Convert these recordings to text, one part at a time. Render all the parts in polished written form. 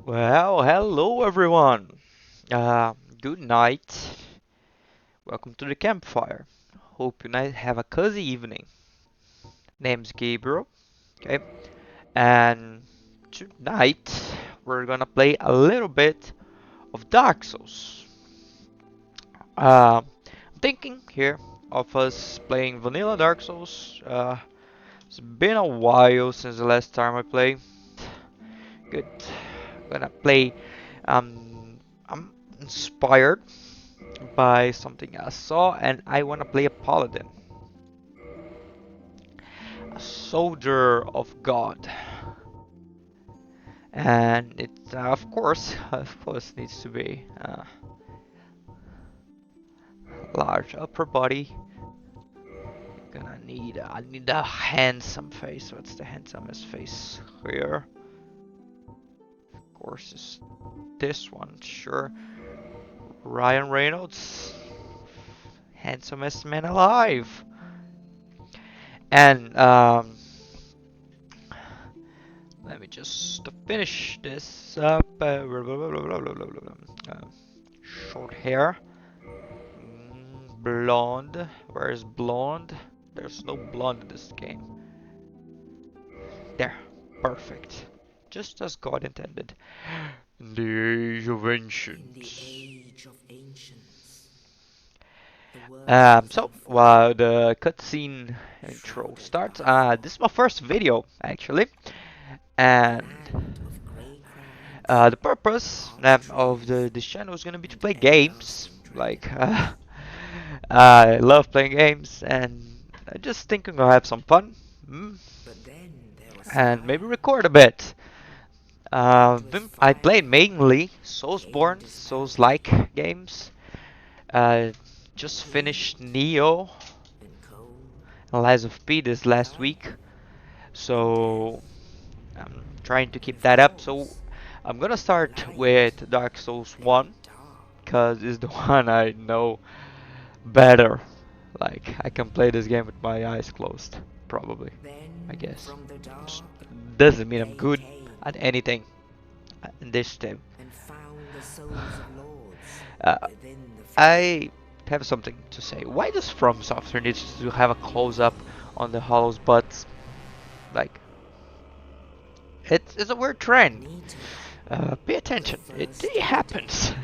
Well, hello everyone. Good night. Welcome to the campfire. Hope you night have a cozy evening. Name's Gabriel. Okay, and tonight we're gonna play a little bit of Dark Souls. I'm thinking here of us playing vanilla Dark Souls. It's been a while since the last time I played. Good. Gonna play. I'm inspired by something I saw, and I want to play a paladin, a soldier of God, and it of course, needs to be large upper body. I need a handsome face. What's the handsomest face here? Of course, it's this one. Sure, Ryan Reynolds, handsomest man alive, and let me just finish this up. Short hair. Blonde. Where's blonde? There's no blonde in this game. There. Perfect. Just as God intended. In the age of ancients. So while the cutscene intro starts, this is my first video actually, and the purpose of this channel is gonna be to play games. Like I love playing games, and I just thinking I'll have some fun, and maybe record a bit. I played mainly Soulsborne, Souls-like games. Uh, just finished Neo and Lies of P this last week, so I'm trying to keep that up. So I'm gonna start with Dark Souls 1, because it's the one I know better. Like, I can play this game with my eyes closed, probably, I guess. Just doesn't mean I'm good at anything in this game. Uh, I have something to say. Why does From Software need to have a close-up on the Hollow's butts? Like, it's a weird trend. Pay attention. It happens.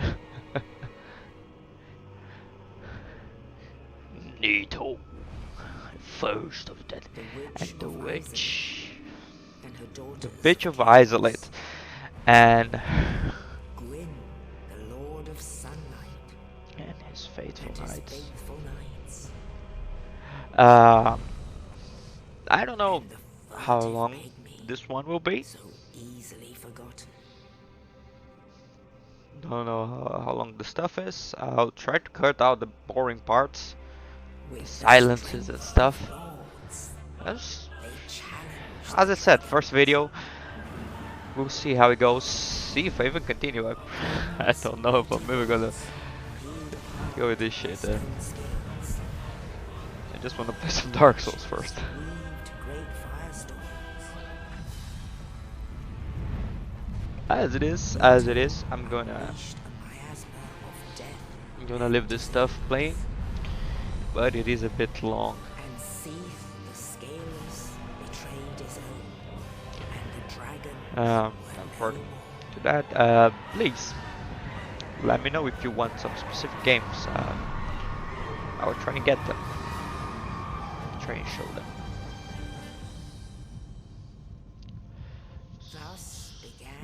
Nito, first of that, and the witch, the bitch of Isolate, and his faithful knights. Uh, I don't know how long this one will be. Don't know how long the stuff is. I'll try to cut out the boring parts, the silences and stuff. As I said, first video. We'll see how it goes. See if I even continue. I don't know if I'm ever gonna go with this shit. I just want to play some Dark Souls first. As it is. I'm gonna leave this stuff playing, but it is a bit long. According to that, please let me know if you want some specific games. I will try and get them. Try and show them.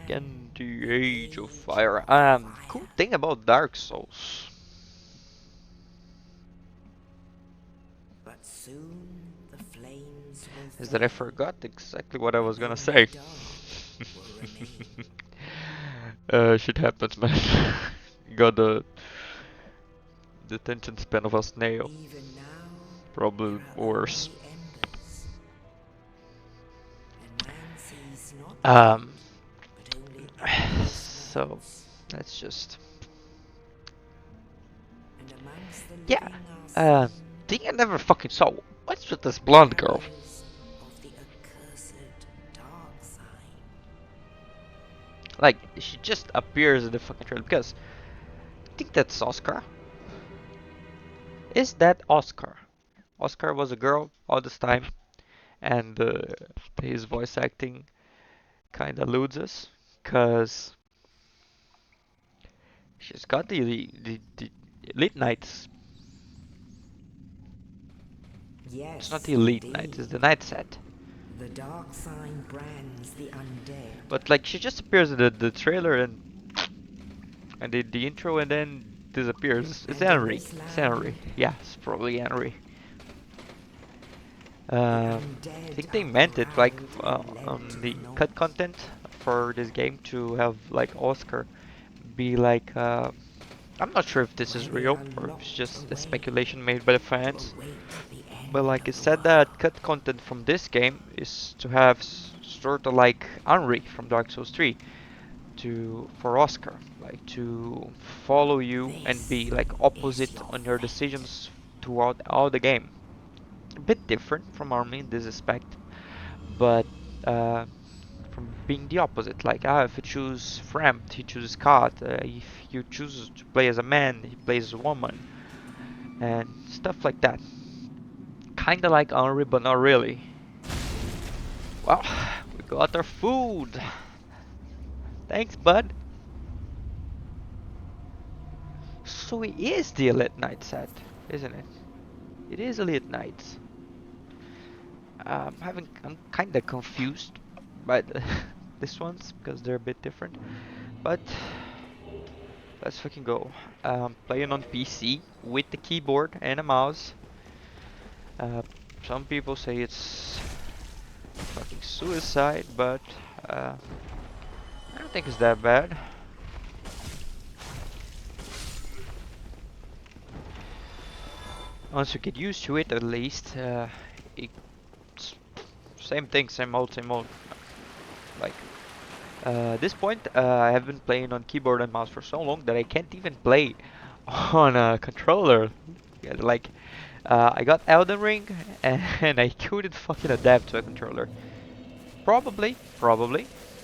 Again, the Age of Fire. Cool thing about Dark Souls. Is that I forgot exactly what I was gonna say. Shit happens, man. Got the attention span of a snail. Probably worse. So let's just, yeah. Thing I never fucking saw. What's with this blonde girl? Like, she just appears in the fucking trailer because I think that's Oscar. Is that Oscar? Oscar was a girl all this time, and his voice acting kind of eludes us because she's got the elite knights. It's not Yes, the elite knight, it's indeed. the knight set. The dark sign brands the undead. But like she just appears in the trailer and the intro and then disappears. It's And in Henry. this It's Henry. land, Yeah, it's probably Henry. the I undead think they are meant it like corralled and led to on the the cut north. content for this game to have like Oscar be like I'm not sure if this is Where they real are or if it's locked just a away speculation made by the to fans. await the But end like of it the said that world. cut content from this game is to have sort of like Henry from Dark Souls 3 to for Oscar, like to follow you and be This like is opposite your on your fate. decisions throughout all the game. A bit different from Army in this aspect, but from being the opposite. Like if you choose Frampt, he chooses Scott. If you choose to play as a man, he plays as a woman, and stuff like that. Kinda like Henry, but not really. Well, we got our food. Thanks, bud. So it is the Elite Knight set, isn't it? It is Elite Knights. I'm kinda confused by this ones because they're a bit different. But let's fucking go. Playing on PC with the keyboard and a mouse. Uh, some people say it's fucking suicide, but uh, I don't think it's that bad. Once you get used to it, at least, it's same thing, same old, same old. Like, at this point, I have been playing on keyboard and mouse for so long that I can't even play on a controller. Yeah, like, I got Elden Ring and I couldn't fucking adapt to a controller. Probably,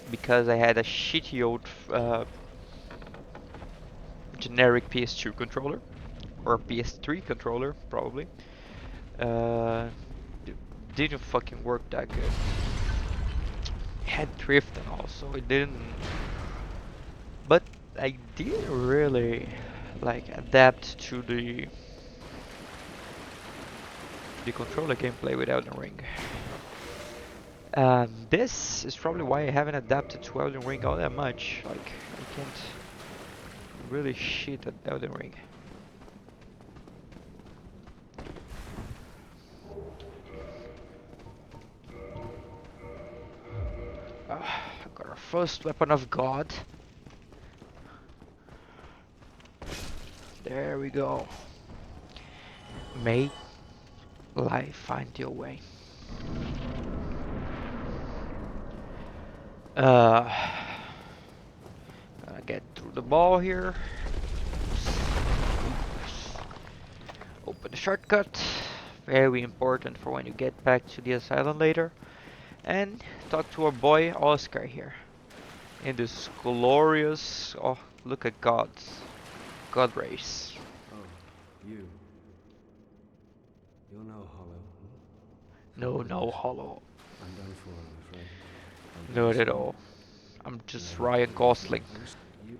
because I had a shitty old generic PS2 controller or PS3 controller, probably. Uh, didn't fucking work that good. It had drift and all, so it didn't. But I didn't really like adapt to the controller gameplay with Elden Ring. This is probably why I haven't adapted to Elden Ring all that much. Like I can't really shit at Elden Ring. Got our first weapon of God. There we go. May life find your way. Uh, Gonna get through the ball here. Open the shortcut. Very important for when you get back to the asylum later. And talk to our boy Oscar here. In this glorious... Oh, look at gods. God race. Oh, you. You're no hollow. No, Thank no, goodness. hollow. I'm done for, I'm afraid. I'm very Not at sorry. all. I'm just Never Ryan could have Gosling. my host. You,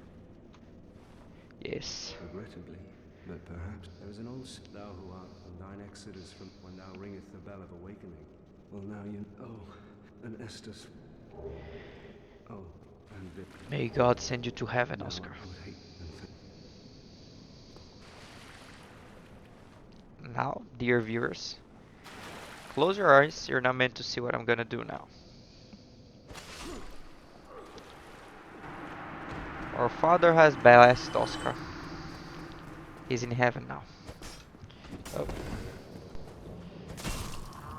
Yes. regrettably, but perhaps there is an old thou who art from thine exodus from when thou ringeth the bell of awakening. Well, now you. Oh, and Estus. Oh, and Vip. May God send you to heaven, Now Oscar. I would hate and Now, dear viewers, close your eyes. You're not meant to see what I'm gonna do now. Our Father has blessed Oscar. He's in heaven now. Oh,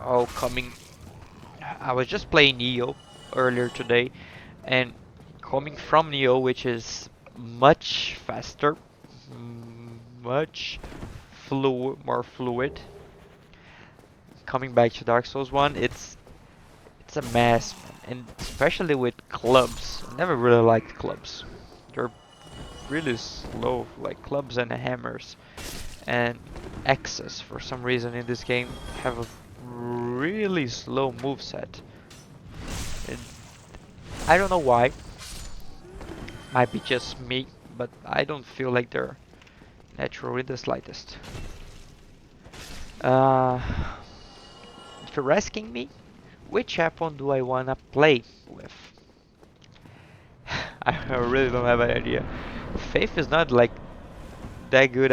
oh, coming. I was just playing Neo earlier today, and coming from Neo, which is much faster, much more fluid. Coming back to Dark Souls 1, it's it's a mess, man. And especially with clubs. I never really liked clubs. They're really slow, like clubs and hammers. And axes, for some reason in this game, have a really slow moveset. And I don't know why. Might be just me, but I don't feel like they're natural in the slightest. Uh, if you're asking me, which weapon do I wanna play with? I really don't have an idea. Faith is not like that good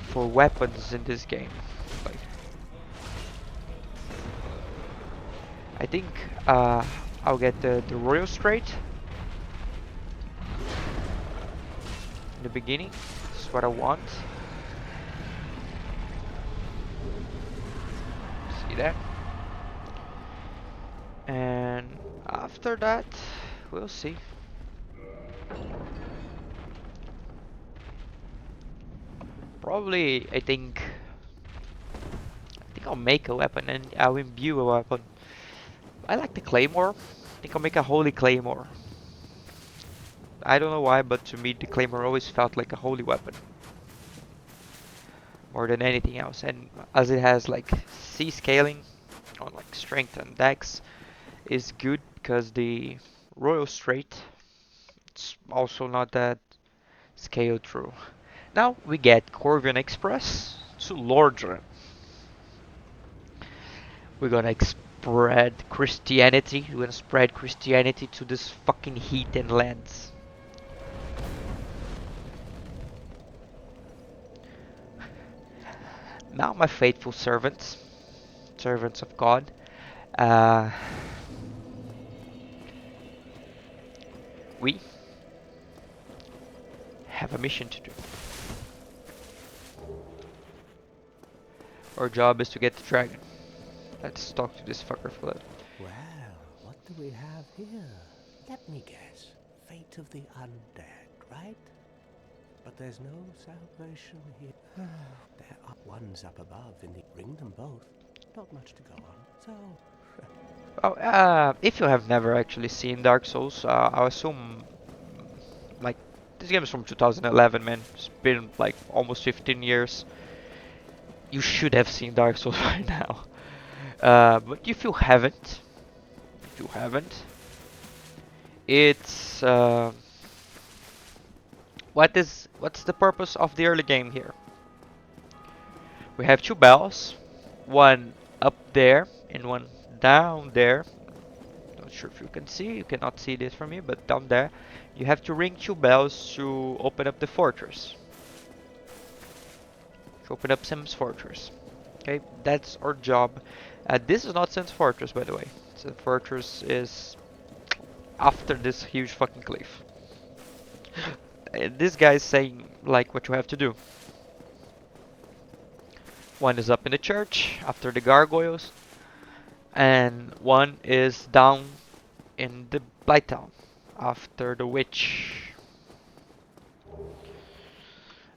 for weapons in this game. Like, I think I'll get the Royal Straight in the beginning. This is what I want. See that? And after that, we'll see. Probably, I think I'll make a weapon and I'll imbue a weapon. I like the Claymore. I think I'll make a Holy Claymore. I don't know why, but to me the Claymore always felt like a holy weapon. More than anything else. And as it has like C scaling on like strength and dex is good because the Royal Straight, it's also not that scaled through. Now we get Corvian Express to Lordran. We're gonna spread Christianity. We're gonna spread Christianity to this fucking heat and lands. Now, my faithful servants, servants of God, uh, we have a mission to do. Our job is to get the dragon. Let's talk to this fucker for that. Well, what do we have here? Let me guess. Fate of the undead, right? But there's no salvation here. There are ones up above in the... Ring them both. Not much to go on. So... Oh, if you have never actually seen Dark Souls, I assume, like, this game is from 2011, man. It's been like almost 15 years. You should have seen Dark Souls by now. But if you haven't, it's what's the purpose of the early game here? We have two bells, one up there and one down there. Not sure if you can see, you cannot see this from me, but down there you have to ring two bells to open up the fortress. To open up Sam's fortress. Okay, that's our job. This is not Sam's fortress, by the way. Sam's fortress is after this huge fucking cliff. This guy is saying like what you have to do. One is up in the church after the gargoyles, and one is down in the Blight Town after the witch.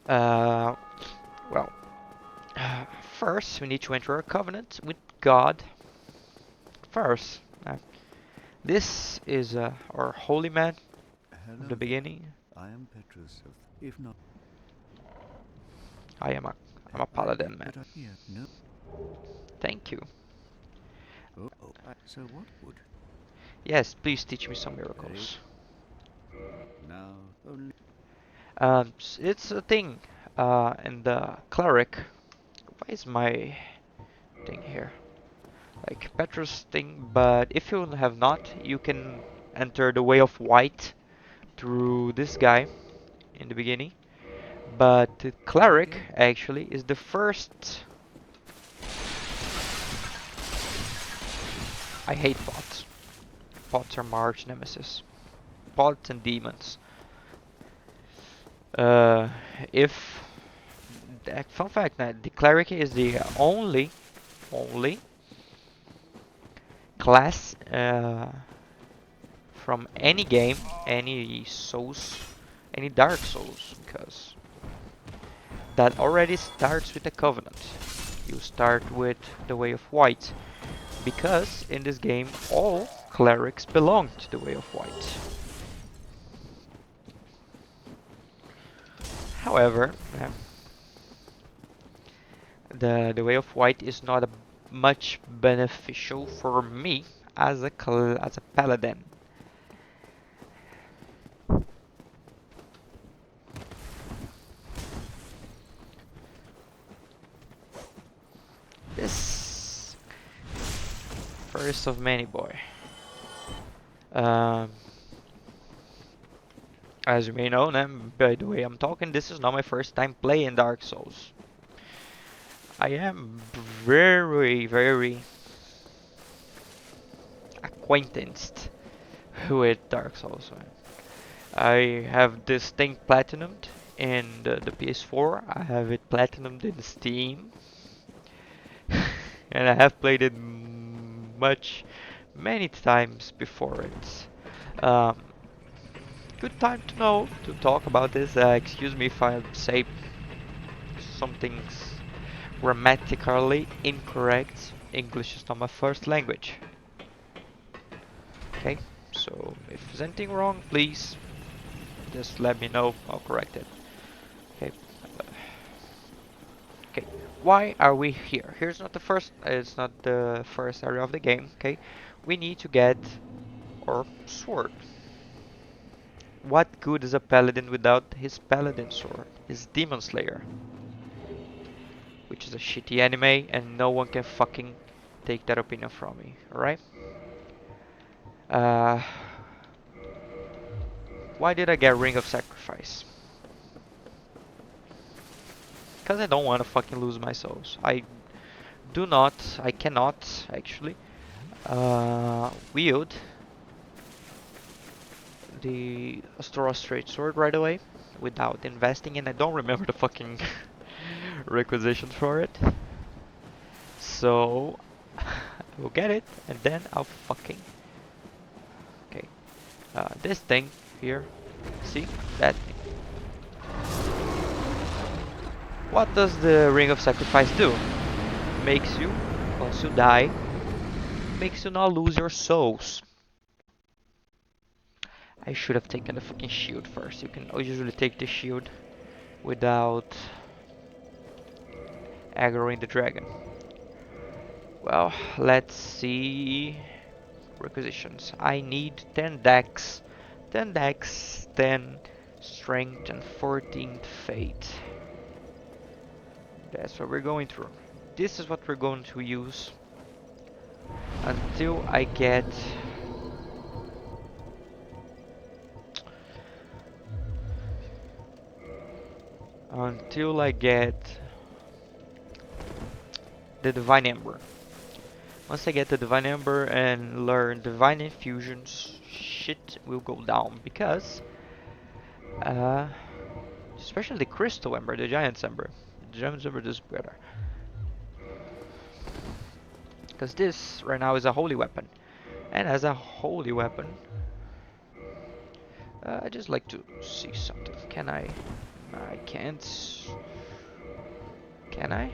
Well, first we need to enter a covenant with God. First, this is our holy man from the beginning. I am Petrus of, if not, I'm a paladin, man. yeah, no. Thank you. So what would? Yes, please teach me some miracles. Now only. It's a thing. And the cleric. Why is my thing here? Like Petrus thing, but if you have not, you can enter the way of white through this guy in the beginning. But the cleric actually is the first. I hate pots. Pots are my arch nemesis. Pots and demons. If fun fact, the cleric is the only class from any game, any Souls, any Dark Souls, because that already starts with a covenant. you start with the Way of White, because in this game all clerics belong to the Way of White. However, the Way of White is not much beneficial for me as a paladin. This first of many, boy. Um, as you may know, by the way I'm talking, this is not my first time playing Dark Souls. I am very acquainted with Dark Souls. I have this thing platinumed in the PS4. I have it platinumed in Steam, and I have played it many times before it. Um, Good time to know to talk about this. Excuse me if I say something's grammatically incorrect. English is not my first language. Okay, so if there's anything wrong, please just let me know. I'll correct it. Okay. Okay. Why are we here? Here's not the first. It's not the first area of the game. Okay. We need to get our sword. What good is a paladin without his paladin sword? His demon slayer, which is a shitty anime, and no one can fucking take that opinion from me. Alright. Uh, why did I get Ring of Sacrifice? Because I don't want to fucking lose my souls. I cannot actually wield the Astora Straight Sword right away without investing in. I don't remember the fucking requisitions for it. So I will get it and then I'll fucking. Okay. This thing here. See? That thing. What does the Ring of Sacrifice do? Makes you, once you die, makes you not lose your souls. I should have taken the fucking shield first. You can usually take the shield without aggroing the dragon. Well, let's see. Requisitions. I need 10 dex. 10 dex, 10 strength, and 14 fate. That's what we're going through. This is what we're going to use until I get the Divine Ember. Once I get the Divine Ember and learn Divine Infusions, shit will go down because especially the Crystal Ember, the Giant's Ember. The Giant's Ember is better. Because this right now is a holy weapon. And as a holy weapon, I just like to see something. Can I? I can't. Can I?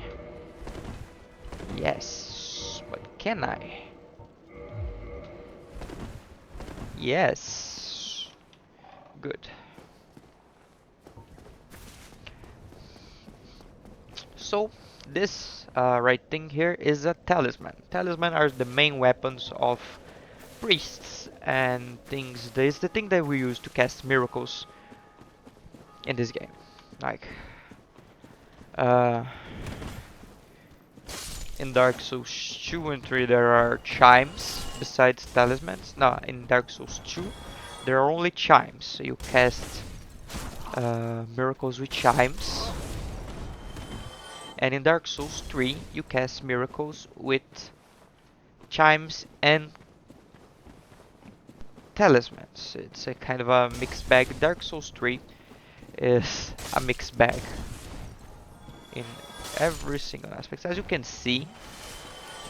Yes. But can I? Yes. Good. So this right thing here is a talisman. Talisman are the main weapons of priests and things. This is the thing that we use to cast miracles in this game. Like in Dark Souls 2 and 3 there are chimes besides talismans. No, in Dark Souls 2 there are only chimes. So you cast miracles with chimes. And in Dark Souls 3 you cast miracles with chimes and talismans. It's a kind of a mixed bag. Dark Souls 3 is a mixed bag in every single aspect. As you can see,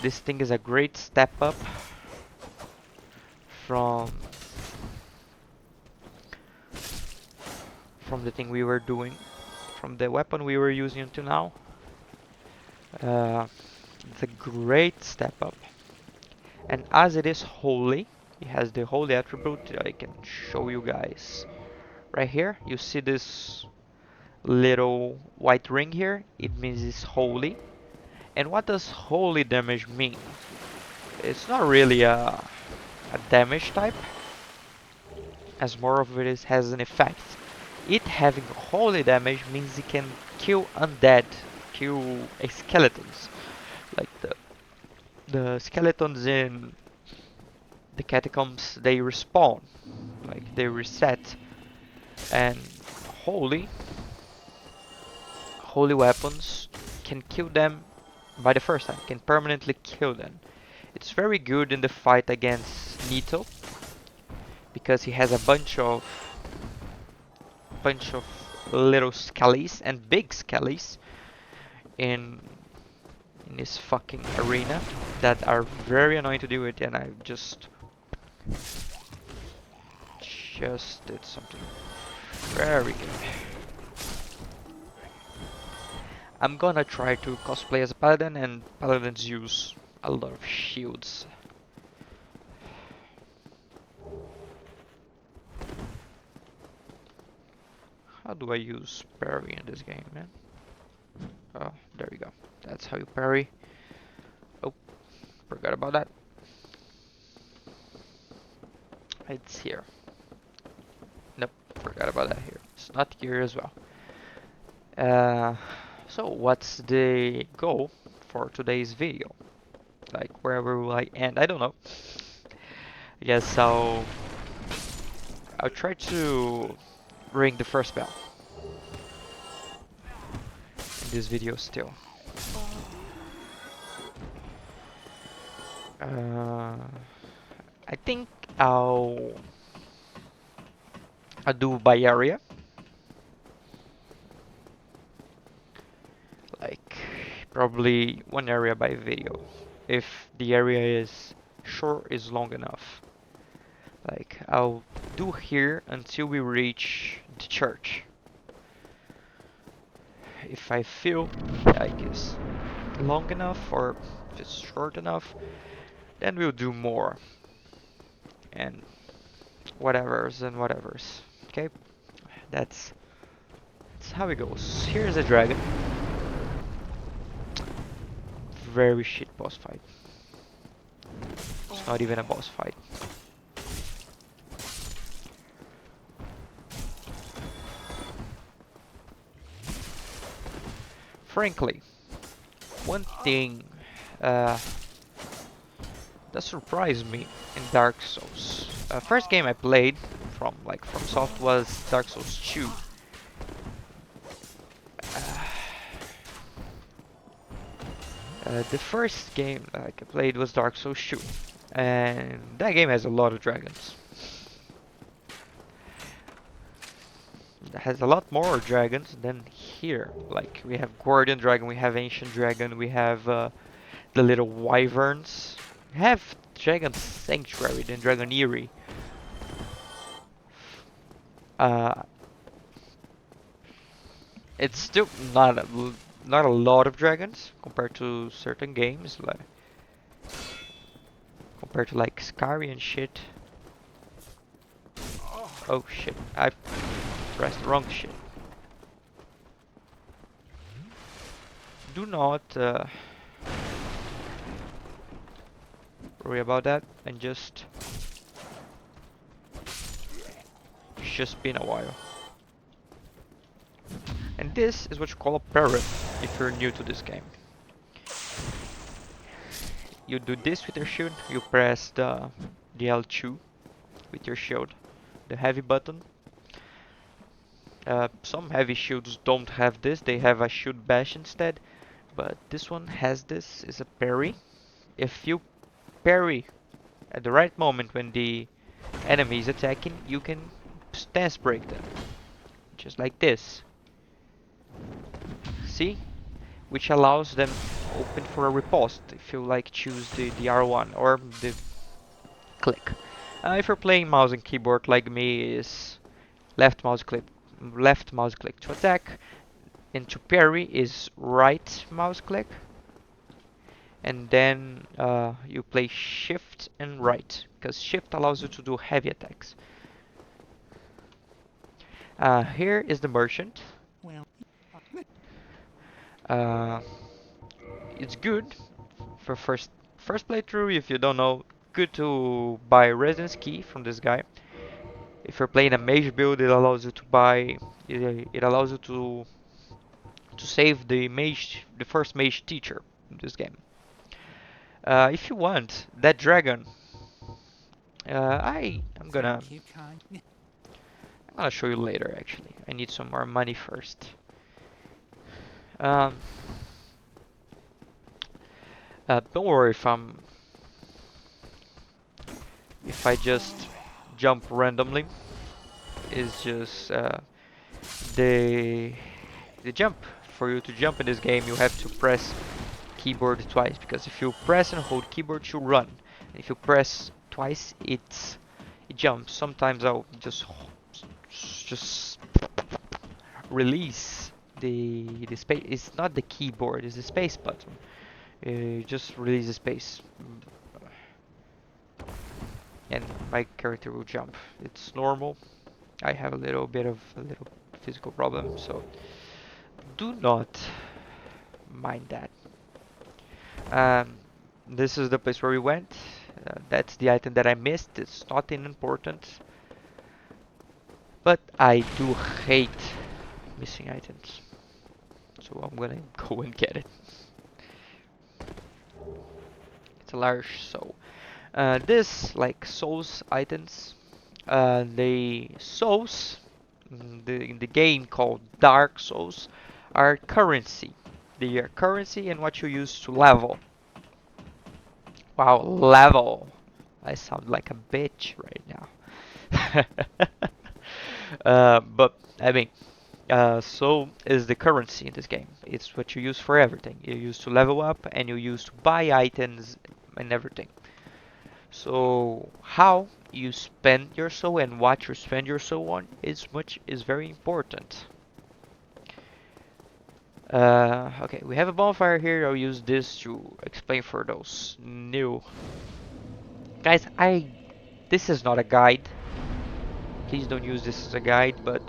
this thing is a great step up from the thing we were doing, from the weapon we were using until now. It's a great step up. And as it is holy, it has the holy attribute. I can show you guys. Right here, you see this little white ring here? It means it's holy. And what does holy damage mean? It's not really a damage type, as more of it is, has an effect. It having holy damage means it can kill undead, kill skeletons. Like the skeletons in the catacombs, they respawn, like they reset. And holy holy weapons can kill them by the first time, can permanently kill them. It's very good in the fight against Nito because he has a bunch of little skellies and big skellies in this fucking arena that are very annoying to deal with, and I just did something very good. I'm gonna try to cosplay as a paladin, and paladins use a lot of shields. How do I use parry in this game, man? Oh, there we go. That's how you parry. Oh, forgot about that. It's here. Nope, forgot about that here. It's not here as well. So what's the goal for today's video? Like, where will I end? I don't know. I guess I'll try to ring the first bell in this video still. I think I'll do by area. Like, probably one area by video. If the area is short, is long enough. Like, I'll do here until we reach the church. If I feel like it's long enough or if it's short enough, then we'll do more. And whatevers and whatevers. Okay? That's how it goes. Here's a dragon. Very shit boss fight. It's not even a boss fight. Frankly, one thing that surprised me in Dark Souls. First game I played from Soft was Dark Souls 2. The first game that I played was Dark Souls 2, and that game has a lot of dragons. It has a lot more dragons than here. Like, we have Guardian Dragon, we have Ancient Dragon, we have the little wyverns. We have Dragon Sanctuary, then Dragon Eerie. It's still not a lot of dragons compared to certain games, like compared to like Scary and shit. Oh shit, I pressed the wrong shit. Do not worry about that, and just it's just been a while. And this is what you call a parry if you're new to this game. You do this with your shield, you press the L2 with your shield, the heavy button. Some heavy shields don't have this, they have a shield bash instead, but this one has this, is a parry. If you parry at the right moment when the enemy is attacking, you can stance break them, just like this. See? Which allows them open for a riposte if you like choose the R1 or the click. If you're playing mouse and keyboard like me, is left mouse click to attack, and to parry is right mouse click. and then you play shift and right, because shift allows you to do heavy attacks. Here is the merchant. Uh, it's good for first playthrough. If you don't know, good to buy residence key from this guy. If you're playing a mage build, it allows you to buy. It allows you to save the first mage teacher in this game. If you want that dragon, I'm gonna show you later. Actually, I need some more money first. Um, don't worry if I just jump randomly. It's just the the jump. For you to jump in this game, you have to press keyboard twice, because if you press and hold keyboard, you run. If you press twice, it jumps. Sometimes I'll just release the space. It's not the keyboard, it's the space button. Just release the space, and my character will jump. It's normal. I have a little physical problem, so do not mind that. Um, this is the place where we went. That's the item that I missed. It's not important, but I do hate missing items, so I'm gonna go and get it. It's a large soul. This, like souls items, the souls in the game called Dark Souls are currency. They are currency and what you use to level. Wow, level. I sound like a bitch right now. But I mean, soul is the currency in this game. It's what you use for everything. You use to level up and you use to buy items and everything. So how you spend your soul and what you spend your soul on is very important. Okay, we have a bonfire here. I'll use this to explain for those new guys. This is not a guide. Please don't use this as a guide. But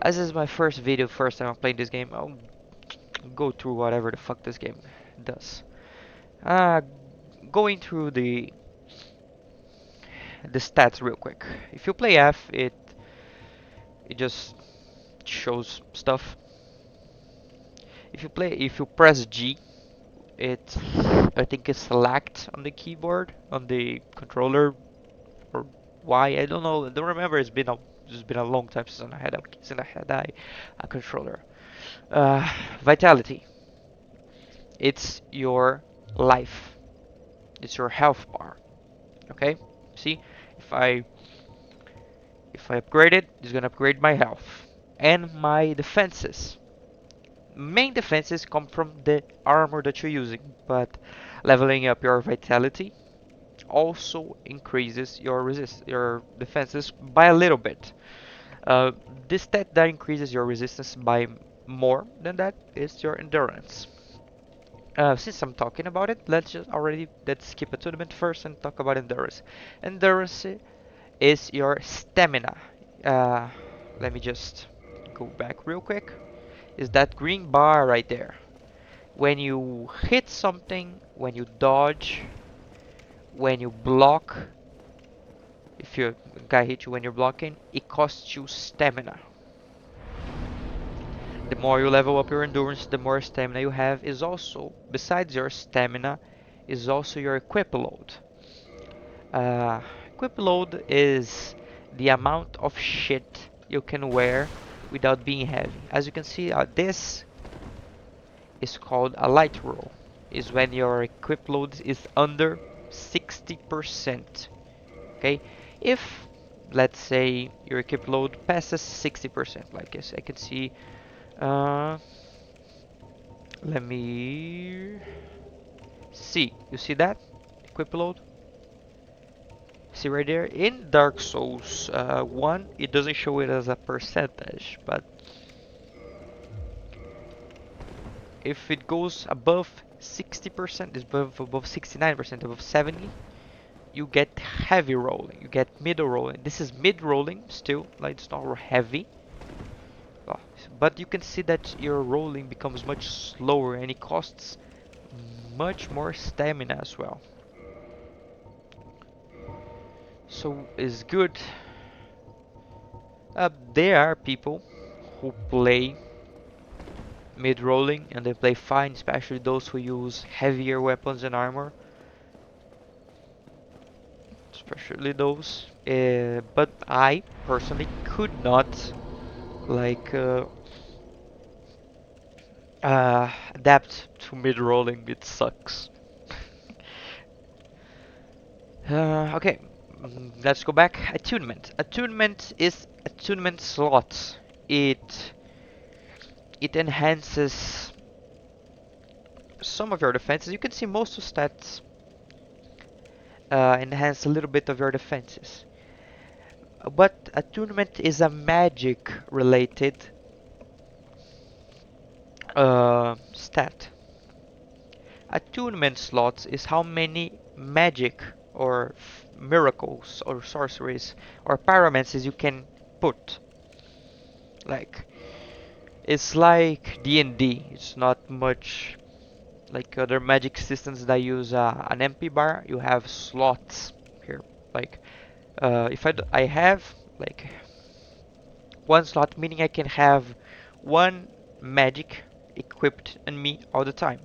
as this is my first video, first time I'm playing this game, I'll go through whatever the fuck this game does. Uh, Going through the stats real quick. If you play F, it just shows stuff. If you press G, it I think it's select on the keyboard on the controller, or Y. I don't know. I don't remember. It's been a long time since I had a controller. Vitality. It's your life. It's your health bar. Okay. See, if I if I upgrade it, it's gonna upgrade my health and my defenses. Main defenses come from the armor that you're using, but leveling up your vitality also increases your defenses by a little bit. Uh, this stat that increases your resistance by more than that is your endurance. Since I'm talking about it, let's skip attunement first and talk about endurance. Endurance is your stamina. Uh, Let me just go back real quick. Is that green bar right there? When you hit something, when you dodge, when you block, if your guy hits you when you're blocking, it costs you stamina. The more you level up your endurance, the more stamina you have. Is also, besides your stamina, is also your equip load. Uh, Equip load is the amount of shit you can wear without being heavy. As you can see, this is called a light roll. Is when your equip load is under 60%. Okay, if let's say your equip load passes 60%, like I can see. Uh, Let me see. You see that equip load? See right there in Dark Souls 1, it doesn't show it as a percentage, but if it goes above 60% is above 69%, above 70, you get heavy rolling, you get middle rolling. This is mid rolling still, like it's not heavy. Oh, but you can see that your rolling becomes much slower and it costs much more stamina as well. So it's good. There are people who play mid-rolling and they play fine, especially those who use heavier weapons and armor. Especially those. But I personally could not like adapt to mid-rolling. It sucks. Okay, let's go back. Attunement. Attunement is attunement slots. It enhances some of your defenses. You can see most of stats enhance a little bit of your defenses. But attunement is a magic related stat. Attunement slots is how many magic or miracles or sorceries or pyromancies you can put. Like it's like D&D. It's not much like other magic systems that use an MP bar. You have slots here. Like if I have like one slot, meaning I can have one magic equipped in me all the time.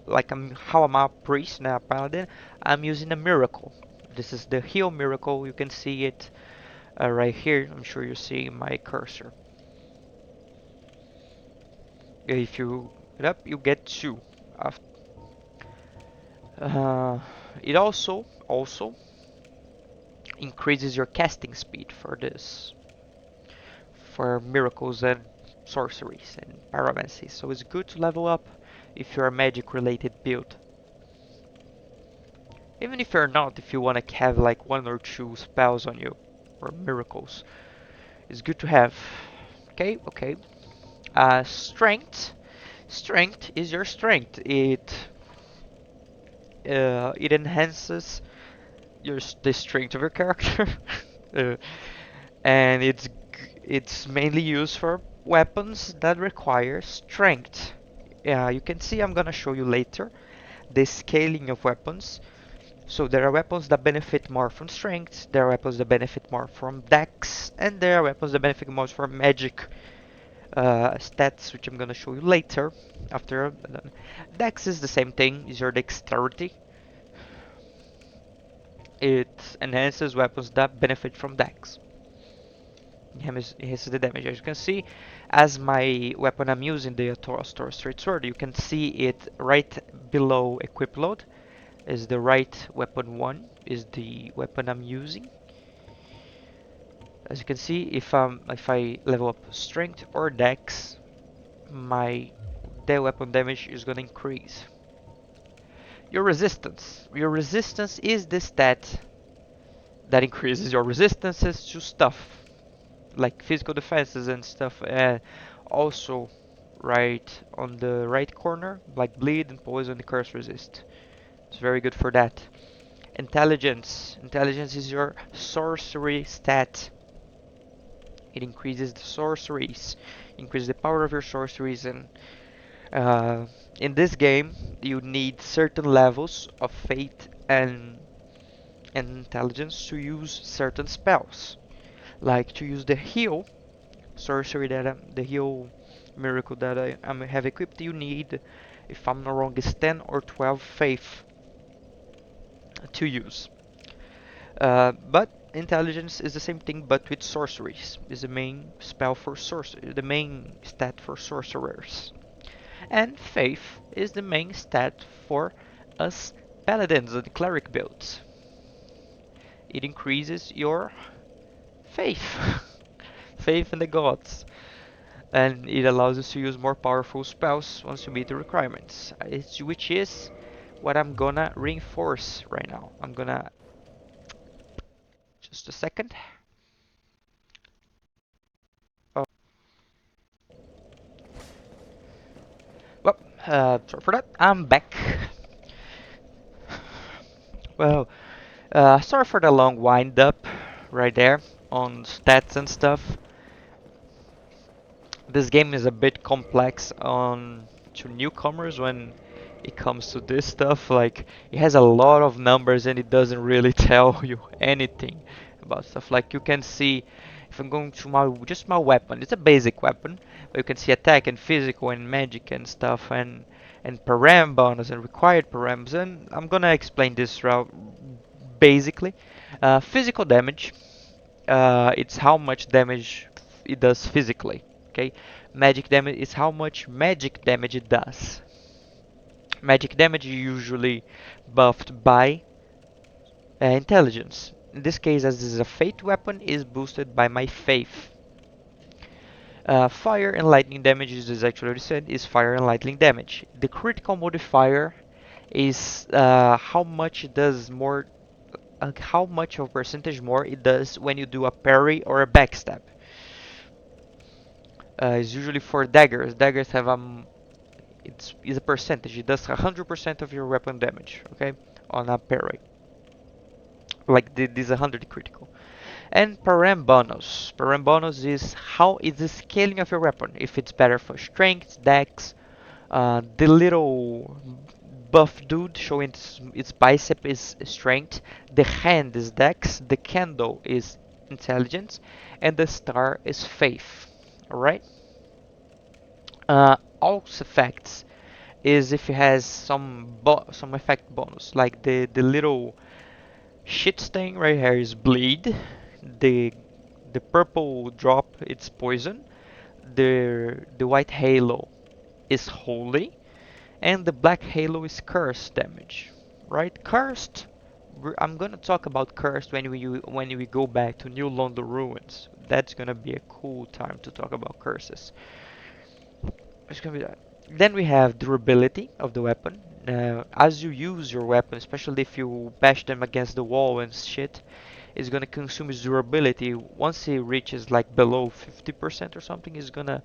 Like how I'm a priest and a paladin, I'm using a miracle. This is the heal miracle. You can see it right here. I'm sure you see my cursor. If you it up, you get two. Uh, it also increases your casting speed for this, for miracles and sorceries and pyromancy. So it's good to level up if you're a magic related build. Even if you're not, if you want to have like one or two spells on you or miracles, it's good to have. Okay, okay. Strength. Strength is your strength. It enhances the strength of your character, uh, and it's mainly used for weapons that require strength. You can see I'm gonna show you later the scaling of weapons. So there are weapons that benefit more from strength, there are weapons that benefit more from dex, and there are weapons that benefit more from magic stats, which I'm gonna show you later. After dex is the same thing, is your dexterity. It enhances weapons that benefit from dex. Here's the damage. As you can see, as my weapon I'm using, the Torastor Straight Sword, you can see it right below equip load. Is the right weapon 1 is the weapon I'm using. As you can see, if I level up strength or dex, the weapon damage is gonna increase. Your resistance. Your resistance is the stat that increases your resistances to stuff, like physical defenses and stuff. Also, right on the right corner, like bleed and poison and curse resist. It's very good for that. Intelligence. Intelligence is your sorcery stat. It increases the sorceries, increases the power of your sorceries, and in this game you need certain levels of faith and intelligence to use certain spells. Like to use the heal sorcery the heal miracle that I have equipped, you need, if I'm not wrong, is 10 or 12 faith to use. But intelligence is the same thing, but with sorceries. Is the main spell for the main stat for sorcerers. And faith is the main stat for us paladins and cleric builds. It increases your faith, faith in the gods, and it allows us to use more powerful spells once you meet the requirements. Which is what I'm gonna reinforce right now. I'm gonna just a second. Oh. Well, Sorry for that. I'm back. Well, sorry for the long wind up right there on stats and stuff. This game is a bit complex on to newcomers when it comes to this stuff. Like it has a lot of numbers and it doesn't really tell you anything about stuff. Like you can see if I'm going to my just my weapon, it's a basic weapon, but you can see attack and physical and magic and stuff and param bonus and required params, and I'm gonna explain this route basically. Physical damage, it's how much damage it does physically. Okay, magic damage is how much magic damage it does. Magic damage is usually buffed by intelligence. In this case, as this is a fate weapon, is boosted by my faith. Fire and lightning damage is actually already said is fire and lightning damage. The critical modifier is how much it does more, how much of percentage more it does when you do a parry or a backstab. It's usually for daggers. Daggers have it's a percentage. It does 100% of your weapon damage. Okay, on a parry. Like this 100 critical. And param bonus. Param bonus is how is the scaling of your weapon. If it's better for strength, dex. The little buff dude showing its bicep is strength. The hand is dex. The candle is intelligence, and the star is faith. All right. Aux effects is if it has some effect bonus, like the little shit stain right here is bleed, the the purple drop it's poison, the white halo is holy, and the black halo is cursed damage. Right? Cursed. I'm gonna talk about cursed when we go back to New London Ruins. That's gonna be a cool time to talk about curses. It's gonna be that. Then we have durability of the weapon. As you use your weapon, especially if you bash them against the wall and shit, it's gonna consume its durability. Once it reaches like below 50% or something, it's gonna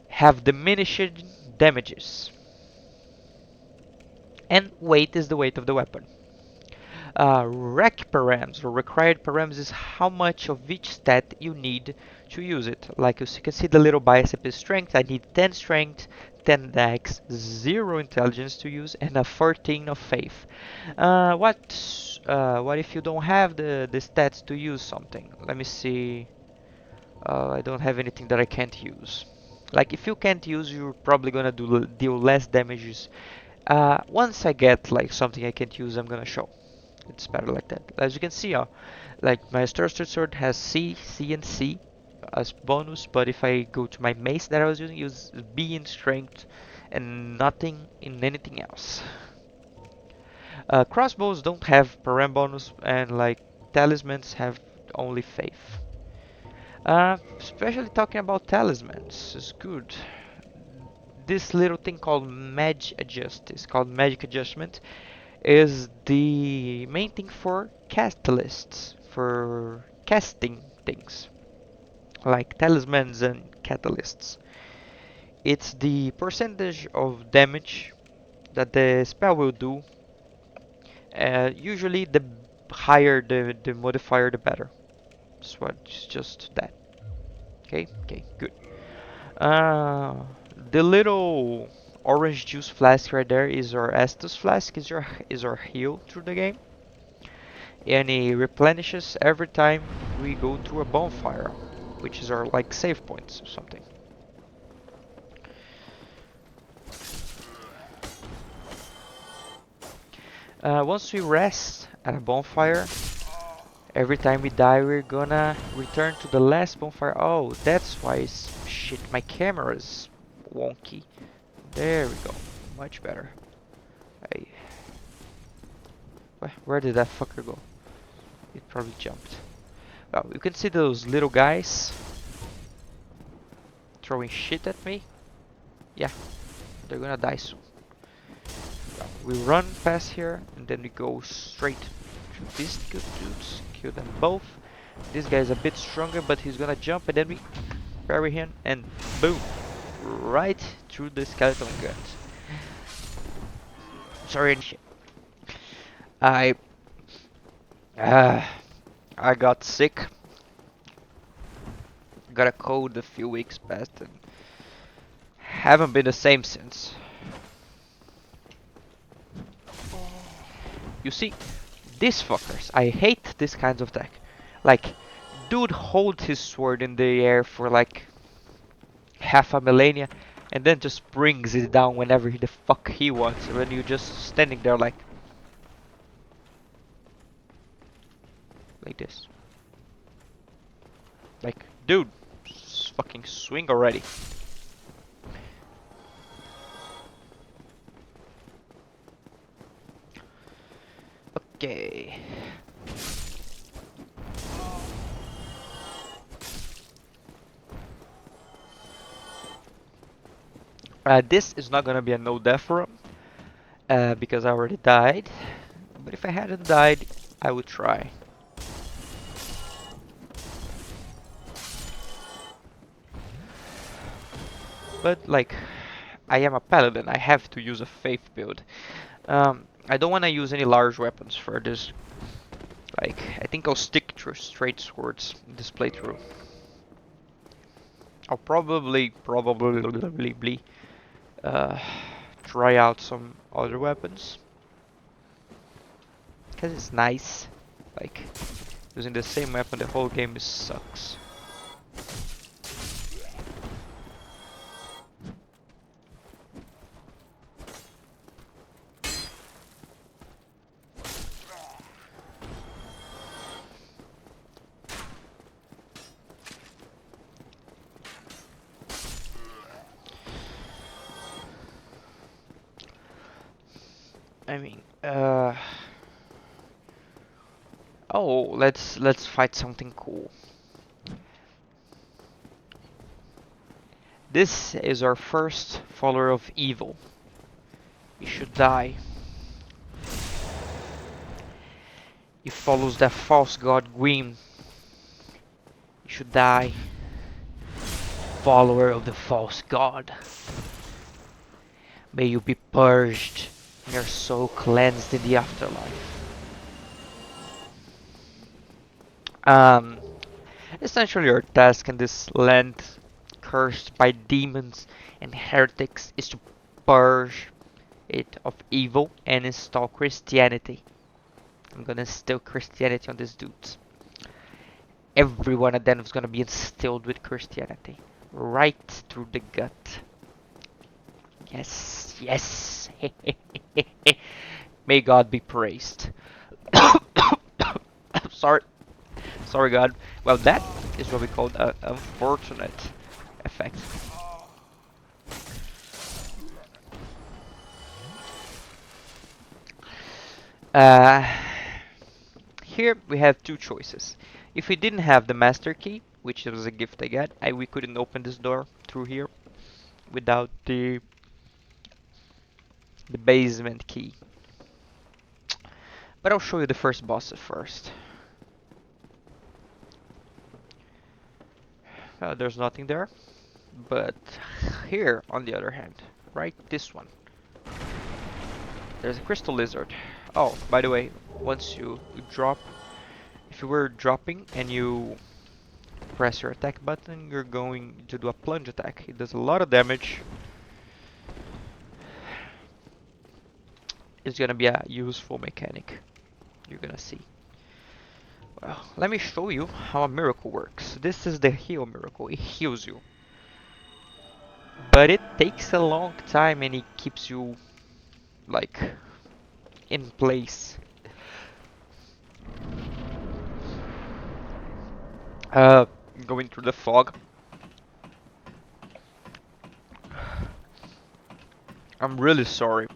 have diminished damages. And weight is the weight of the weapon. Rec params or required params is how much of each stat you need to use it. Like you can see the little bicep is strength. I need 10 strength, 10 dex, 0 intelligence to use, and a 14 of faith. What if you don't have the stats to use something? Let me see. I don't have anything that I can't use. Like if you can't use, you're probably gonna deal less damages. Once I get like something I can't use, I'm gonna show. It's better like that. As you can see, like my Starster Sword has C, C, and C as bonus, but if I go to my mace that I was using, it was B in strength and nothing in anything else. Crossbows don't have param bonus, and like talismans have only faith. Especially talking about talismans is good. This little thing called magic adjustment, is the main thing for catalysts, for casting things like talismans and catalysts. It's the percentage of damage that the spell will do. Usually, the higher the modifier, the better. So it's just that. Okay, okay, good. Uh, the little orange juice flask right there is our Estus flask. Is our heal through the game, and it replenishes every time we go through a bonfire, which is our like save points or something. Once we rest at a bonfire, every time we die we're gonna return to the last bonfire. Oh, that's why shit, my camera is wonky. There we go, much better. I, where did that fucker go? It probably jumped. Well, you can see those little guys throwing shit at me. Yeah, they're gonna die soon. Well, we run past here and then we go straight to these good dudes, kill them both. This guy's a bit stronger, but he's gonna jump and then we parry him and boom. right through the skeleton gut. Sorry, I uh, I got sick. Got a cold a few weeks past and haven't been the same since. You see, these fuckers, I hate this kinds of tech. Like, dude holds his sword in the air for like half a millennia and then just brings it down whenever the fuck he wants. And when you're just standing there like this. Like, dude, fucking swing already. Okay. This is not gonna be a no death run because I already died. But if I hadn't died, I would try. But like, I am a paladin. I have to use a faith build. I don't want to use any large weapons for this. Like, I think I'll stick to straight swords in this playthrough. I'll probably uh, try out some other weapons. Because it's nice. Like, using the same weapon the whole game sucks. I mean, oh, let's fight something cool. This is our first follower of evil. He should die. He follows that false god Gwyn. He should die. Follower of the false god. May you be purged and your soul cleansed in the afterlife. Essentially your task in this land cursed by demons and heretics is to purge it of evil and install Christianity. I'm gonna instill Christianity on these dudes. Every one of them is gonna be instilled with Christianity. Right through the gut. Yes, yes. May God be praised. Sorry. Sorry, God. Well, that is what we call an unfortunate effect. Here we have two choices. If we didn't have the master key, which was a gift I got, we couldn't open this door through here without the basement key. But I'll show you the first bosses first. There's nothing there. But here, on the other hand, right, this one. There's a crystal lizard. Oh, by the way, once you drop, if you were dropping and you press your attack button, you're going to do a plunge attack. It does a lot of damage. It's gonna be a useful mechanic. You're gonna see. Well, let me show you how a miracle works. This is the heal miracle. It heals you. But it takes a long time and it keeps you like in place. Going through the fog. I'm really sorry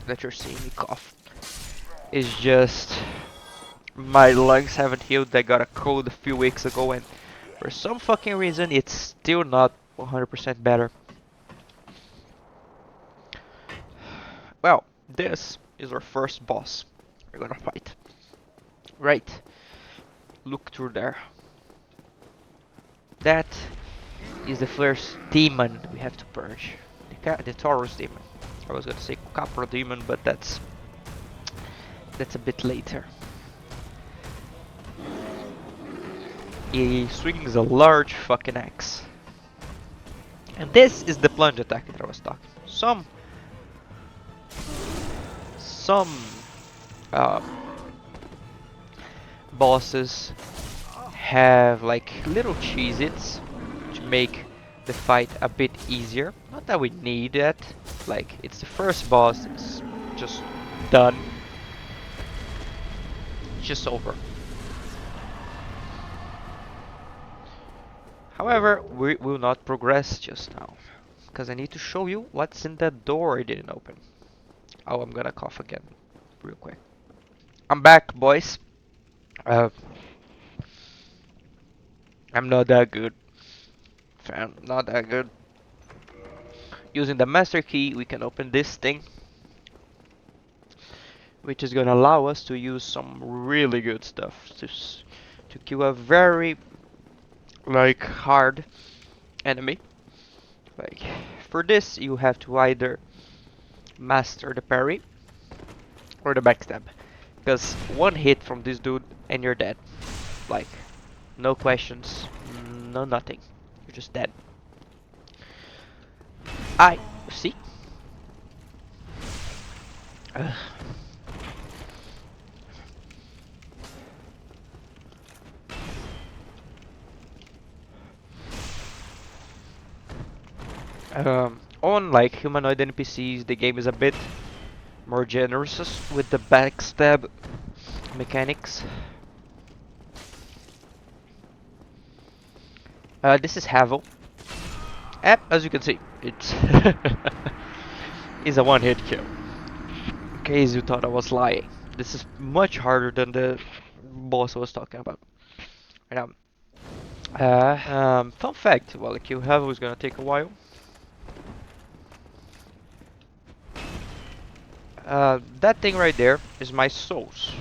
that you're seeing me cough. It's just my lungs haven't healed. I got a cold a few weeks ago and for some fucking reason it's still not 100% better. Well, this is our first boss we're gonna fight. Right. Look through there. That is the first demon we have to purge. The Taurus demon. I was gonna say Copper demon, but that's a bit later. He swings a large fucking axe. And this is the plunge attack that I was talking. Some uh, bosses have like little Cheez-Its to make the fight a bit easier. Not that we need it. Like, it's the first boss, it's just done. It's just over. However, we will not progress just now, because I need to show you what's in that door I didn't open. Oh, I'm gonna cough again, real quick. I'm back, boys. Uh, I'm not that good. Fam, not that good. Using the master key, we can open this thing, which is gonna allow us to use some really good stuff to kill a very like hard enemy. Like, for this, you have to either master the parry or the backstab, because one hit from this dude and you're dead. Like, no questions, no nothing. You're just dead. I see. On like humanoid NPCs, the game is a bit more generous with the backstab mechanics. This is Havel. As you can see, it's is a one-hit kill. In case you thought I was lying, this is much harder than the boss I was talking about. Right now, fun fact: while the kill Havel is gonna take a while. That thing right there is my souls.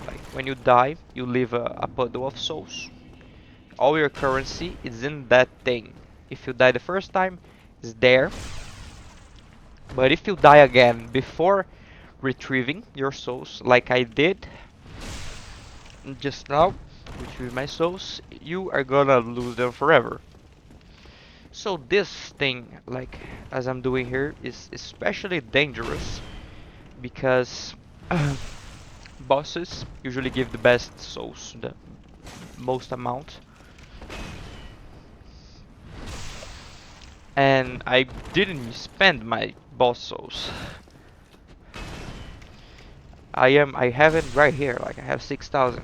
Like, when you die, you leave a puddle of souls. All your currency is in that thing. If you die the first time, it's there. But if you die again before retrieving your souls, like I did just now, retrieve my souls, you are gonna lose them forever. So this thing, like as I'm doing here, is especially dangerous because bosses usually give the best souls, the most amount. And I didn't spend my boss souls. I have it right here, like I have 6,000.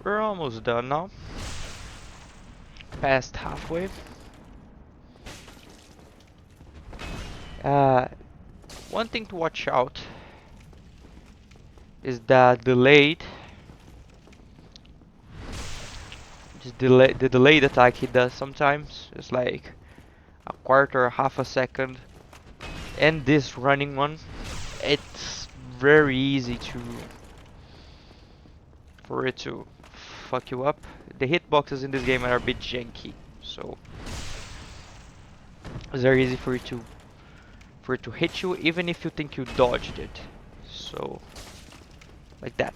We're almost done now. Past halfway. One thing to watch out is the delayed, the delayed attack he does sometimes. It's like a quarter, half a second. And this running one, it's very easy for it to fuck you up. The hitboxes in this game are a bit janky, so it's very easy for it to hit you, even if you think you dodged it. So, like that.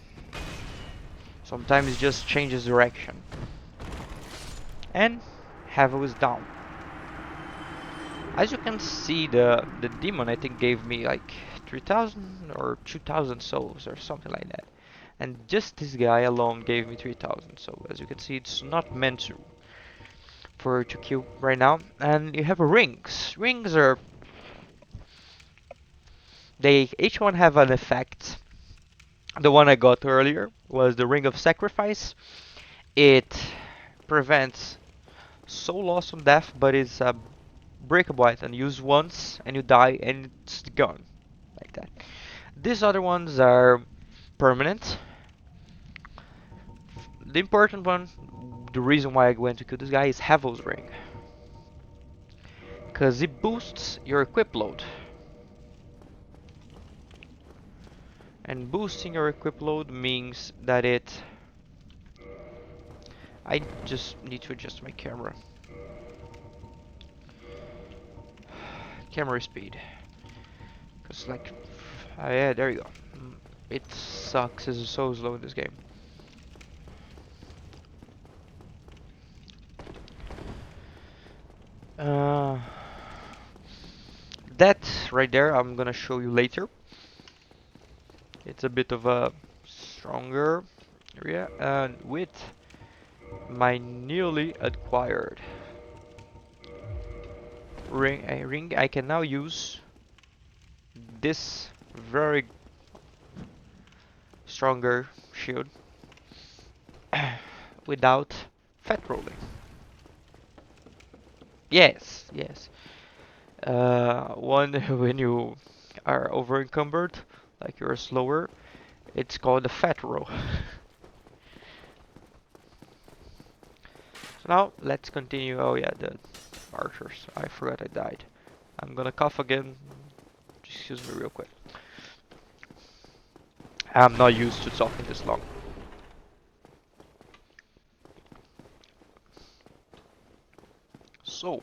Sometimes it just changes direction. And Havel is down. As you can see, the demon I think gave me like 3,000 or 2,000 souls or something like that. And just this guy alone gave me 3,000. So as you can see, it's not meant to kill right now. And you have rings. Rings are, they each one have an effect. The one I got earlier was the Ring of Sacrifice. It prevents soul loss from death, but it's a breakable item. Use once and you die and it's gone. Like that. These other ones are permanent. The important one, the reason why I went to kill this guy, is Havel's Ring. Cause it boosts your equip load. And boosting your equip load means that I just need to adjust my camera. Camera speed. Cause like, yeah, there you go. It sucks. It's so slow in this game. Uh, that right there, I'm gonna show you later. It's a bit of a stronger area, and with my newly acquired ring, I can now use this very stronger shield without fat rolling. Yes, yes. One when you are over encumbered, like you're slower, it's called a fat roll. So now let's continue. Oh yeah, the archers. I forgot I died. I'm gonna cough again. Excuse me real quick. I'm not used to talking this long. So,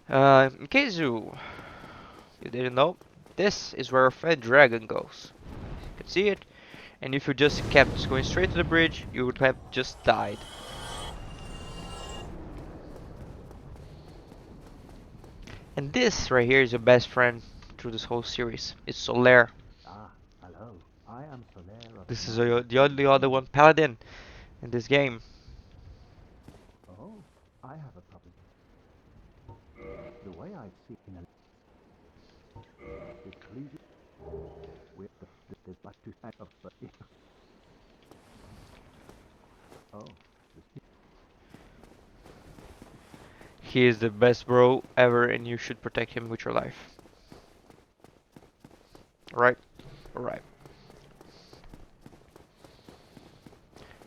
in case you didn't know, this is where our friend Dragon goes. You can see it, and if you just kept going straight to the bridge, you would have just died. And this right here is your best friend through this whole series. It's Solaire. Ah, hello. I am Solaire of This is Nine. the only other one paladin in this game. Oh, I have a problem. The way I've seen it pleases with the like to think of oh, He is the best bro ever, and you should protect him with your life. Right? Alright.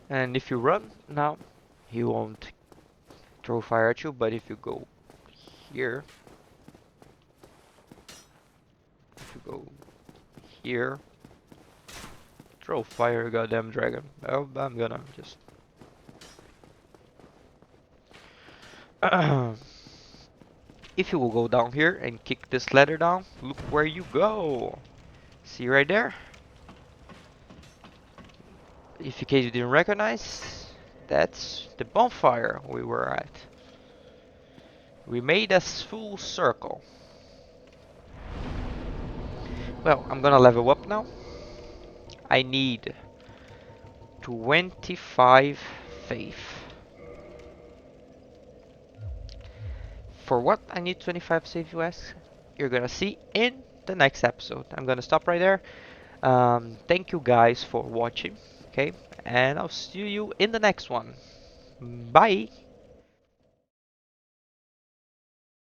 And if you run now, he won't throw fire at you, but if you go here, if you go here, throw fire, goddamn dragon. Oh, I'm gonna just. If you will go down here and kick this ladder down, look where you go. See right there? If in case you didn't recognize, that's the bonfire we were at. We made a full circle. Well, I'm gonna level up now. I need 25 faith. For what I need 25 faith, you ask? You're gonna see in the next episode. I'm gonna stop right there. Thank you guys for watching, okay? And I'll see you in the next one. Bye!